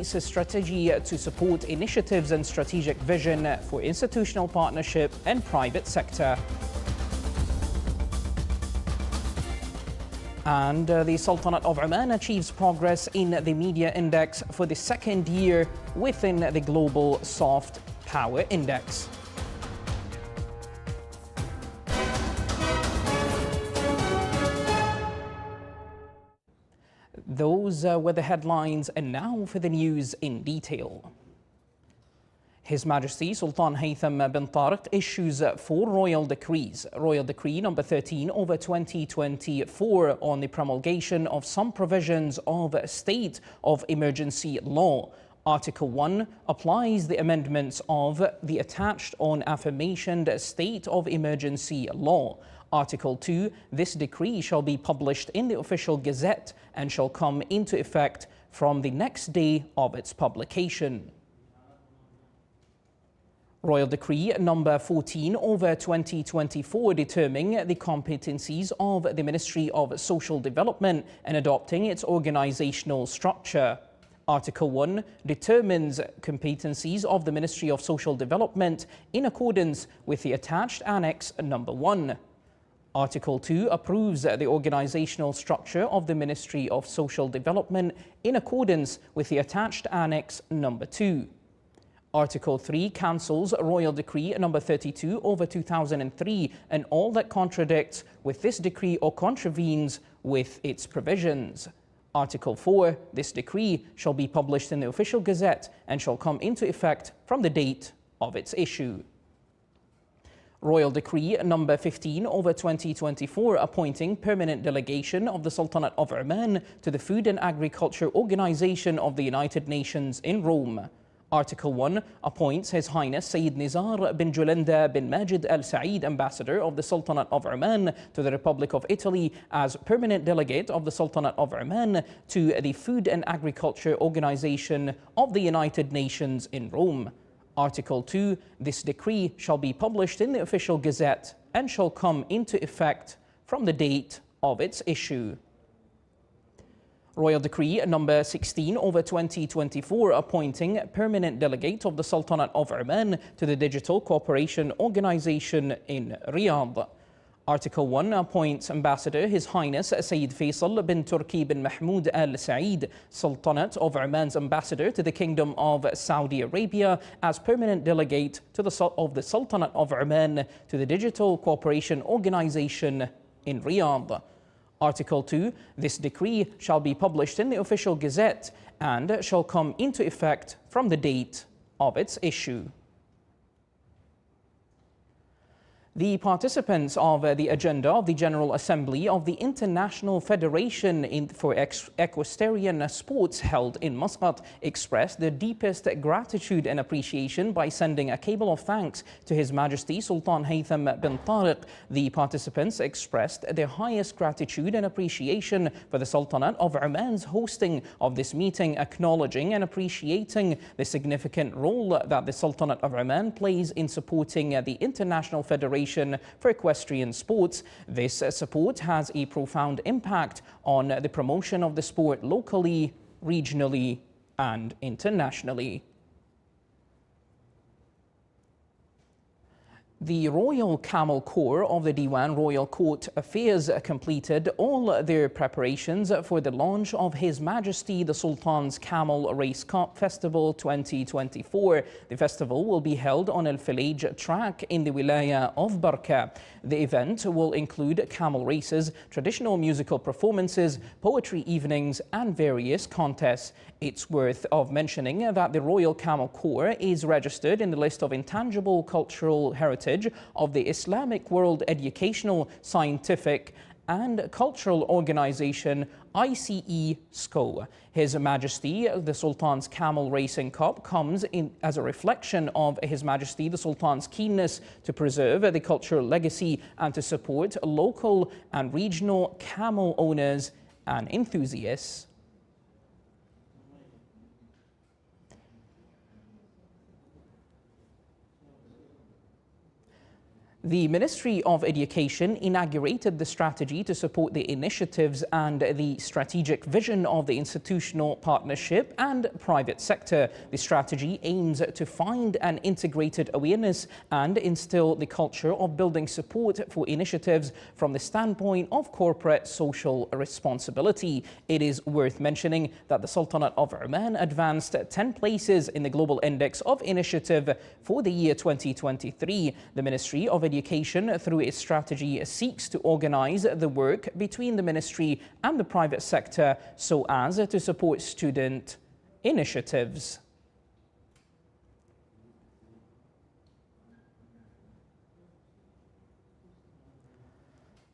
It's a strategy to support initiatives and strategic vision for institutional partnership and private sector. And the Sultanate of Oman achieves progress in the media index for the second year within the global soft power index. Those were the headlines, and now for the news in detail. His Majesty Sultan Haytham bin Tariq issues 4 royal decrees. Royal Decree number 13/2024 on the promulgation of some provisions of state of emergency law. Article 1 applies the amendments of the attached on affirmationed state of emergency law. Article 2, this decree shall be published in the official gazette and shall come into effect from the next day of its publication. Royal Decree number 14/2024 determining the competencies of the Ministry of Social Development and adopting its organizational structure. Article 1 determines competencies of the Ministry of Social Development in accordance with the attached Annex number 1. Article 2 approves the organizational structure of the Ministry of Social Development in accordance with the attached Annex number 2. Article 3 cancels Royal Decree number 32/2003 and all that contradicts with this decree or contravenes with its provisions. Article 4, this decree shall be published in the official gazette and shall come into effect from the date of its issue. Royal Decree number 15/2024 appointing permanent delegation of the Sultanate of Oman to the Food and Agriculture Organization of the United Nations in Rome. Article 1 appoints His Highness Sayyid Nizar bin Julanda bin Majid Al Saeed, Ambassador of the Sultanate of Oman to the Republic of Italy, as permanent delegate of the Sultanate of Oman to the Food and Agriculture Organization of the United Nations in Rome. Article 2, this decree shall be published in the official gazette and shall come into effect from the date of its issue. Royal Decree number 16/2024 appointing permanent delegate of the Sultanate of Oman to the Digital Cooperation Organization in Riyadh. Article 1 appoints Ambassador His Highness Sayyid Faisal bin Turki bin Mahmoud Al Saeed, Sultanate of Oman's Ambassador to the Kingdom of Saudi Arabia, as permanent delegate to the Sultanate of Oman to the Digital Cooperation Organization in Riyadh. Article 2, this decree shall be published in the official gazette and shall come into effect from the date of its issue. The participants of the agenda of the General Assembly of the International Federation for Equestrian Sports held in Muscat expressed their deepest gratitude and appreciation by sending a cable of thanks to His Majesty Sultan Haytham bin Tariq. The participants expressed their highest gratitude and appreciation for the Sultanate of Oman's hosting of this meeting, acknowledging and appreciating the significant role that the Sultanate of Oman plays in supporting the International Federation for Equestrian Sports. This support has a profound impact on the promotion of the sport locally, regionally, and internationally. The Royal Camel Corps of the Diwan Royal Court Affairs completed all their preparations for the launch of His Majesty the Sultan's Camel Race Cup Festival 2024. The festival will be held on Al Falaj track in the Wilaya of Barka. The event will include camel races, traditional musical performances, poetry evenings, and various contests. It's worth of mentioning that the Royal Camel Corps is registered in the list of intangible cultural heritage of the Islamic World Educational, Scientific and Cultural Organization, ICE SCO. His Majesty the Sultan's Camel Racing Cup comes in as a reflection of His Majesty the Sultan's keenness to preserve the cultural legacy and to support local and regional camel owners and enthusiasts. The Ministry of Education inaugurated the strategy to support the initiatives and the strategic vision of the institutional partnership and private sector. The strategy aims to find an integrated awareness and instill the culture of building support for initiatives from the standpoint of corporate social responsibility. It is worth mentioning that the Sultanate of Oman advanced 10 places in the Global Index of Initiative for the year 2023. The Ministry of Education, through its strategy, seeks to organize the work between the ministry and the private sector so as to support student initiatives.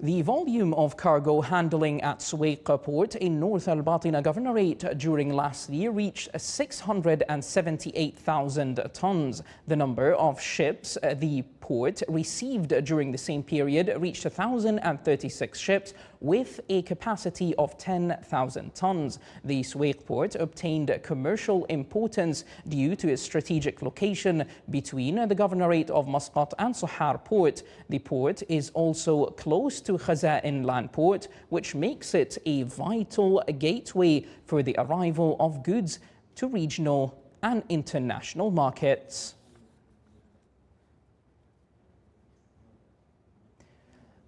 The volume of cargo handling at Sohar Port in North Al Batina Governorate during last year reached 678,000 tons. The number of ships the port received during the same period reached 1,036 ships with a capacity of 10,000 tons. The Sohar Port obtained commercial importance due to its strategic location between the Governorate of Muscat and Sohar Port. The port is also close to Khaza'in land port, which makes it a vital gateway for the arrival of goods to regional and international markets.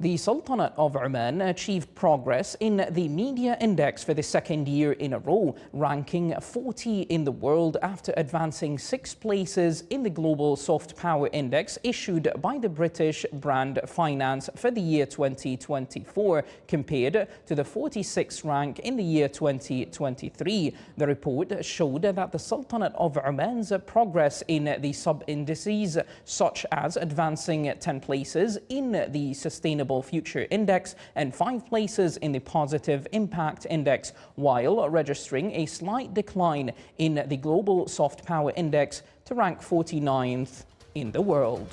The Sultanate of Oman achieved progress in the media index for the second year in a row, ranking 40 in the world after advancing 6 places in the Global Soft Power Index issued by the British brand Finance for the year 2024, compared to the 46th rank in the year 2023. The report showed that the Sultanate of Oman's progress in the sub-indices, such as advancing 10 places in the Sustainable Future Index and 5 places in the Positive Impact Index, while registering a slight decline in the Global Soft Power Index to rank 49th in the world.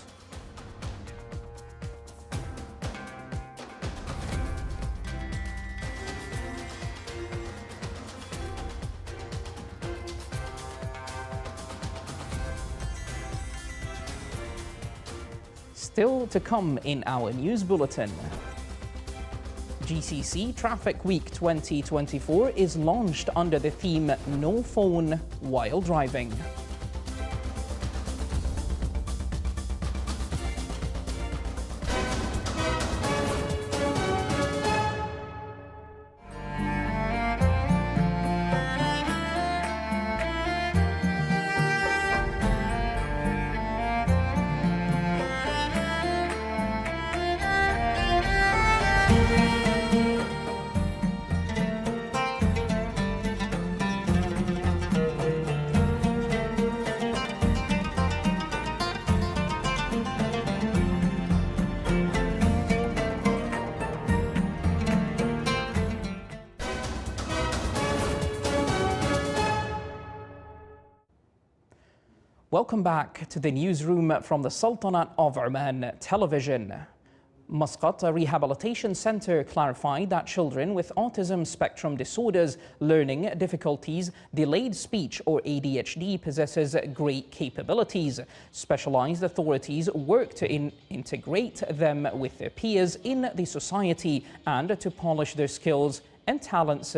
Still to come in our news bulletin. GCC Traffic Week 2024 is launched under the theme No Phone While Driving. Welcome back to the newsroom from the Sultanate of Oman Television. Muscat Rehabilitation Centre clarified that children with autism spectrum disorders, learning difficulties, delayed speech or ADHD possesses great capabilities. Specialised authorities work to integrate them with their peers in the society and to polish their skills and talents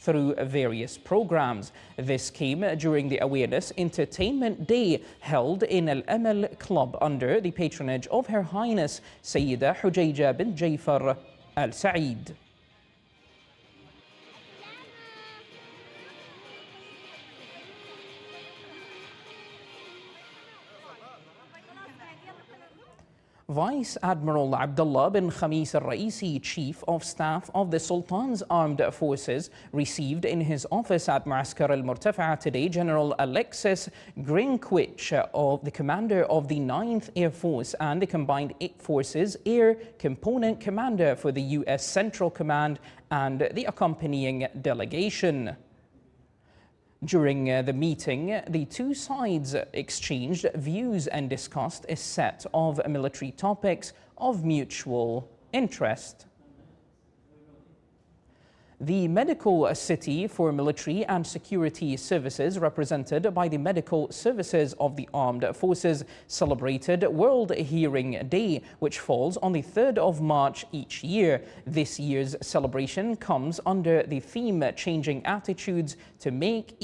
through various programs. This came during the Awareness Entertainment Day held in Al Amal Club under the patronage of Her Highness Sayyida Hujayja bint Jafar Al Saeed. Vice Admiral Abdullah bin Khamis al-Raisi, Chief of Staff of the Sultan's Armed Forces, received in his office at Muaskar al-Murtafa'a today General Alexis Grinkwich, the commander of the 9th Air Force and the Combined Forces Air Component Commander for the U.S. Central Command, and the accompanying delegation. During the meeting, the two sides exchanged views and discussed a set of military topics of mutual interest. The medical city for military and security services, represented by the Medical Services of the Armed Forces, celebrated World Hearing Day, which falls on the 3rd of March each year. This year's celebration comes under the theme Changing Attitudes to make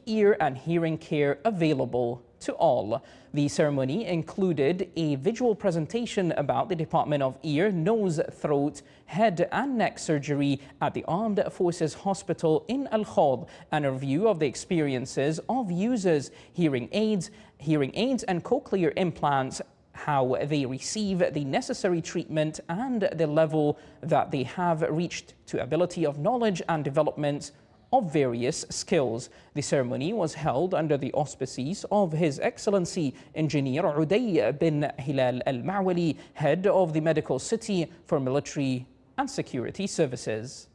ear and hearing care available to all. The ceremony included a visual presentation about the Department of Ear, Nose, Throat, Head and Neck Surgery at the Armed Forces Hospital in Al Khawd, and a review of the experiences of users hearing aids and cochlear implants, how they receive the necessary treatment and the level that they have reached to ability of knowledge and development of various skills. The ceremony was held under the auspices of His Excellency Engineer Uday bin Hilal Al-Ma'wali, head of the Medical City for Military and Security Services.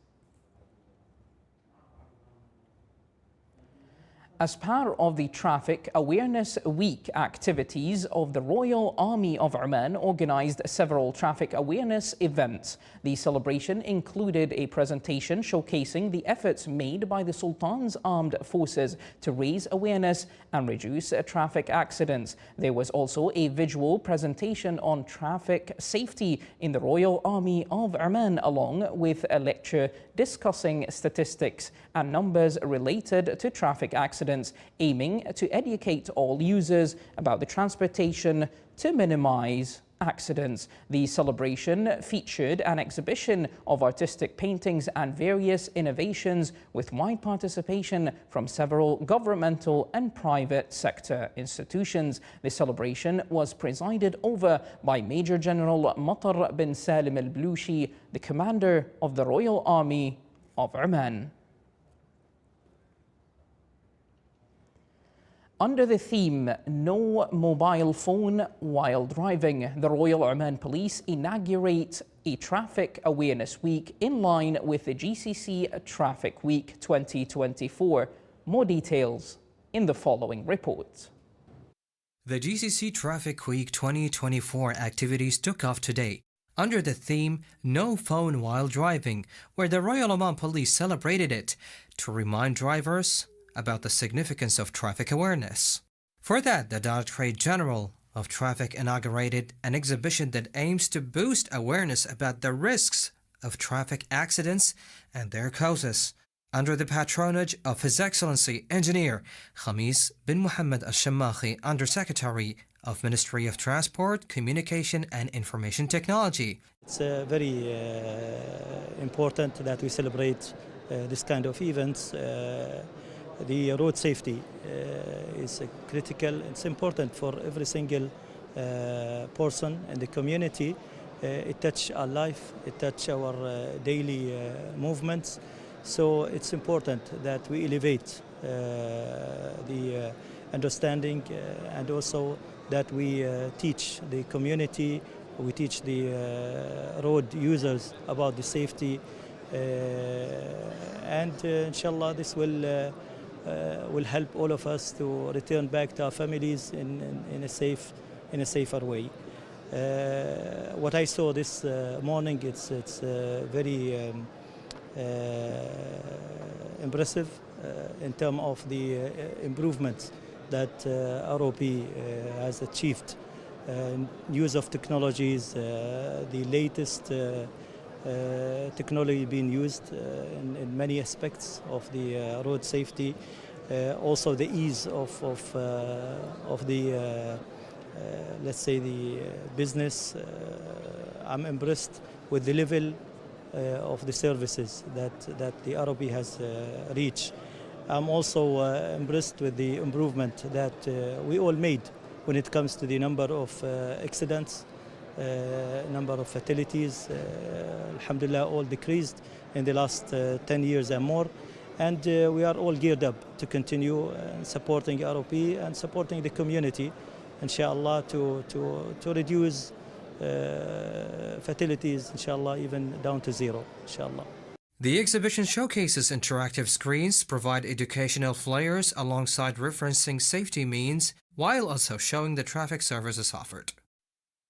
As part of the Traffic Awareness Week activities of the Royal Army of Oman organized several traffic awareness events. The celebration included a presentation showcasing the efforts made by the Sultan's armed forces to raise awareness and reduce traffic accidents. There was also a visual presentation on traffic safety in the Royal Army of Oman, along with a lecture discussing statistics and numbers related to traffic accidents, aiming to educate all users about the transportation to minimize accidents. The celebration featured an exhibition of artistic paintings and various innovations with wide participation from several governmental and private sector institutions. The celebration was presided over by Major General Matar bin Salim al-Blushi, the commander of the Royal Army of Oman. Under the theme, No Mobile Phone While Driving, the Royal Oman Police inaugurate a Traffic Awareness Week in line with the GCC Traffic Week 2024. More details in the following report. The GCC Traffic Week 2024 activities took off today under the theme No Phone While Driving, where the Royal Oman Police celebrated it to remind drivers about the significance of traffic awareness. For that, the Directorate General of Traffic inaugurated an exhibition that aims to boost awareness about the risks of traffic accidents and their causes, under the patronage of His Excellency Engineer Khamis bin Muhammad Al-Shammakhi, Undersecretary of Ministry of Transport, Communication and Information Technology. It's very important that we celebrate this kind of events. The road safety is critical. It's important for every single person in the community. It touches our life, it touches our daily movements. So it's important that we elevate the understanding and also that we teach the community, we teach the road users about the safety, and inshallah this will help all of us to return back to our families in a safer way. What I saw this morning, it's very impressive in terms of the improvements that ROP has achieved. Use of technologies, the latest technology being used in many aspects of the road safety. Also the ease of the let's say the business. I'm impressed with the level of the services that the ROP has reached. I'm also impressed with the improvement that we all made when it comes to the number of accidents, number of fatalities. Alhamdulillah, all decreased in the last 10 years and more. And we are all geared up to continue supporting ROP and supporting the community, inshallah, to reduce fatalities, inshallah, even down to zero, inshallah. The exhibition showcases interactive screens, provide educational flyers alongside referencing safety means, while also showing the traffic services offered.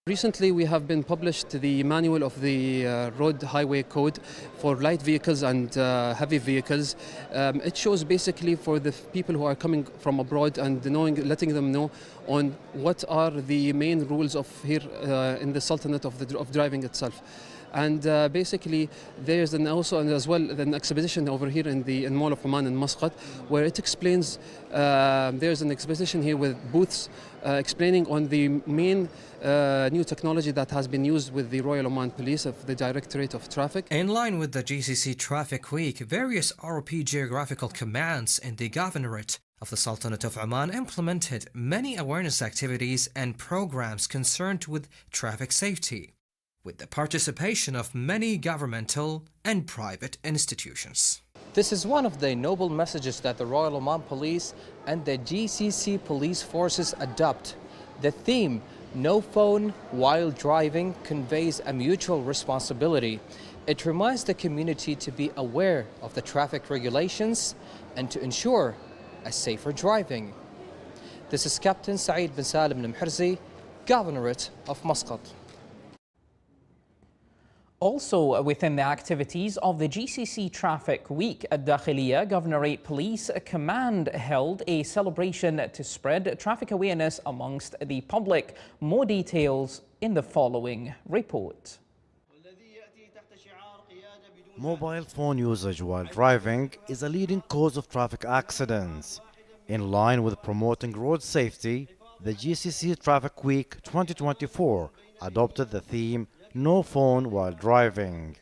Recently, we have been published the manual of the road highway code for light vehicles and heavy vehicles. It shows basically for the people who are coming from abroad and letting them know on what are the main rules of here in the Sultanate of driving itself. And basically, there's also as well an exposition over here in Mall of Oman in Muscat, where it explains. There's an exposition here with booths explaining on the main new technology that has been used with the Royal Oman Police of the Directorate of Traffic. In line with the GCC Traffic Week, various ROP geographical commands in the Governorate of the Sultanate of Oman implemented many awareness activities and programs concerned with traffic safety, with the participation of many governmental and private institutions. This is one of the noble messages that the Royal Oman Police and the GCC police forces adopt. The theme, "No phone while driving," conveys a mutual responsibility. It reminds the community to be aware of the traffic regulations and to ensure a safer driving. This is Captain Saeed bin Salim al-Mhirzi, Governorate of Muscat. Also within the activities of the GCC Traffic Week at Dakhiliyah, Governorate Police Command held a celebration to spread traffic awareness amongst the public. More details in the following report. Mobile phone usage while driving is a leading cause of traffic accidents. In line with promoting road safety, the GCC Traffic Week 2024 adopted the theme "No phone while driving."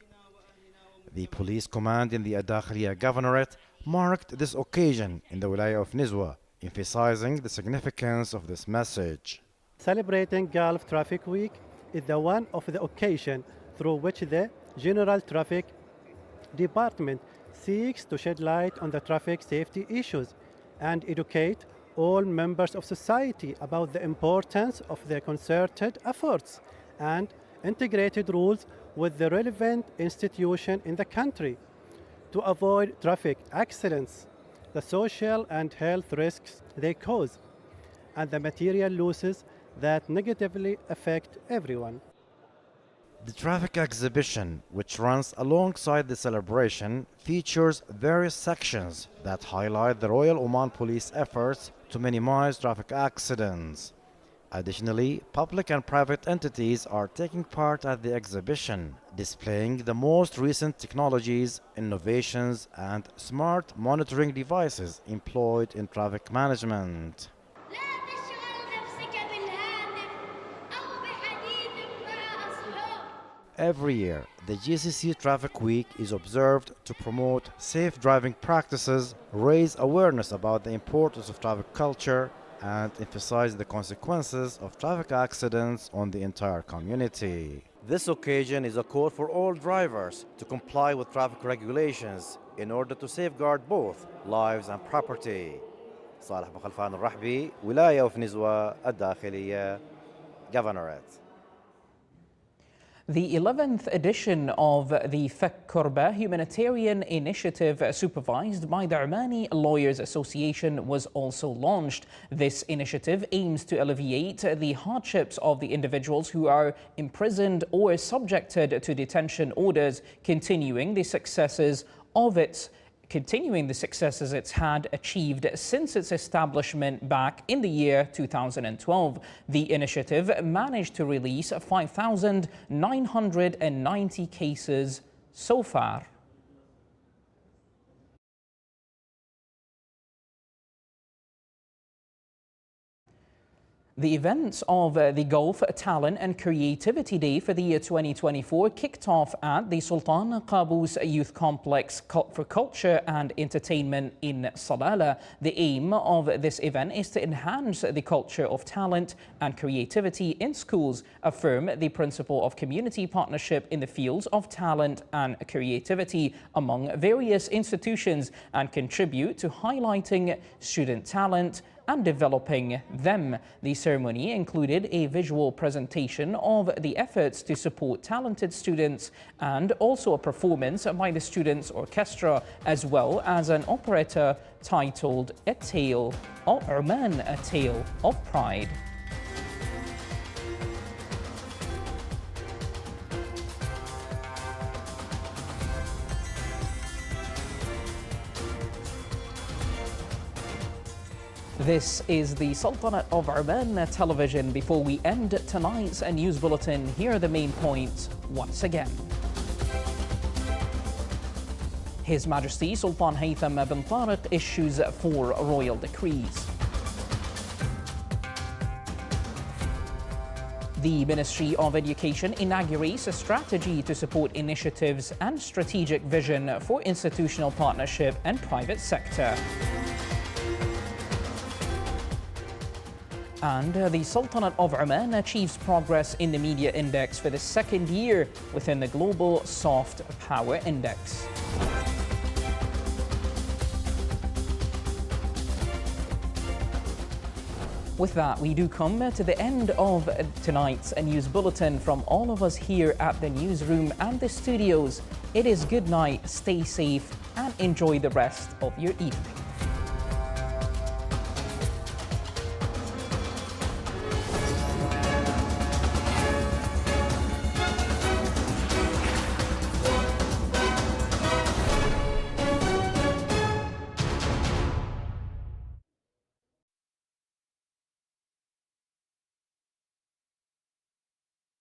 The police command in the Dakhiliyah Governorate marked this occasion in the Wilaya of Nizwa, emphasizing the significance of this message. Celebrating Gulf Traffic Week is the one of the occasion through which the General Traffic Department seeks to shed light on the traffic safety issues and educate all members of society about the importance of their concerted efforts and integrated rules with the relevant institution in the country to avoid traffic accidents, the social and health risks they cause, and the material losses that negatively affect everyone. The traffic exhibition, which runs alongside the celebration, features various sections that highlight the Royal Oman Police efforts to minimize traffic accidents. Additionally, public and private entities are taking part at the exhibition, displaying the most recent technologies, innovations, and smart monitoring devices employed in traffic management. Every year, the GCC Traffic Week is observed to promote safe driving practices, raise awareness about the importance of traffic culture, and emphasize the consequences of traffic accidents on the entire community. This occasion is a call for all drivers to comply with traffic regulations in order to safeguard both lives and property. صالح بن خلفان الرحبي, ولاية of Nizwa, الداخلية, Governorate. The 11th edition of the Fak Kurba Humanitarian Initiative, supervised by the Omani Lawyers Association, was also launched. This initiative aims to alleviate the hardships of the individuals who are imprisoned or subjected to detention orders, continuing the successes it's had achieved since its establishment back in the year 2012. The initiative managed to release 5,990 cases so far. The events of the Gulf Talent and Creativity Day for the year 2024 kicked off at the Sultan Qaboos Youth Complex for Culture and Entertainment in Salalah. The aim of this event is to enhance the culture of talent and creativity in schools, affirm the principle of community partnership in the fields of talent and creativity among various institutions, and contribute to highlighting student talent and developing them. The ceremony included a visual presentation of the efforts to support talented students and also a performance by the students' orchestra, as well as an operetta titled A Tale of Oman, A Tale of Pride. This is the Sultanate of Oman television. Before we end tonight's news bulletin, here are the main points once again. His Majesty Sultan Haytham bin Tariq issues 4 royal decrees. The Ministry of Education inaugurates a strategy to support initiatives and strategic vision for institutional partnership and private sector. And the Sultanate of Oman achieves progress in the media index for the 2nd year within the Global Soft Power Index. With that, we do come to the end of tonight's news bulletin. From all of us here at the newsroom and the studios, it is good night, stay safe, and enjoy the rest of your evening.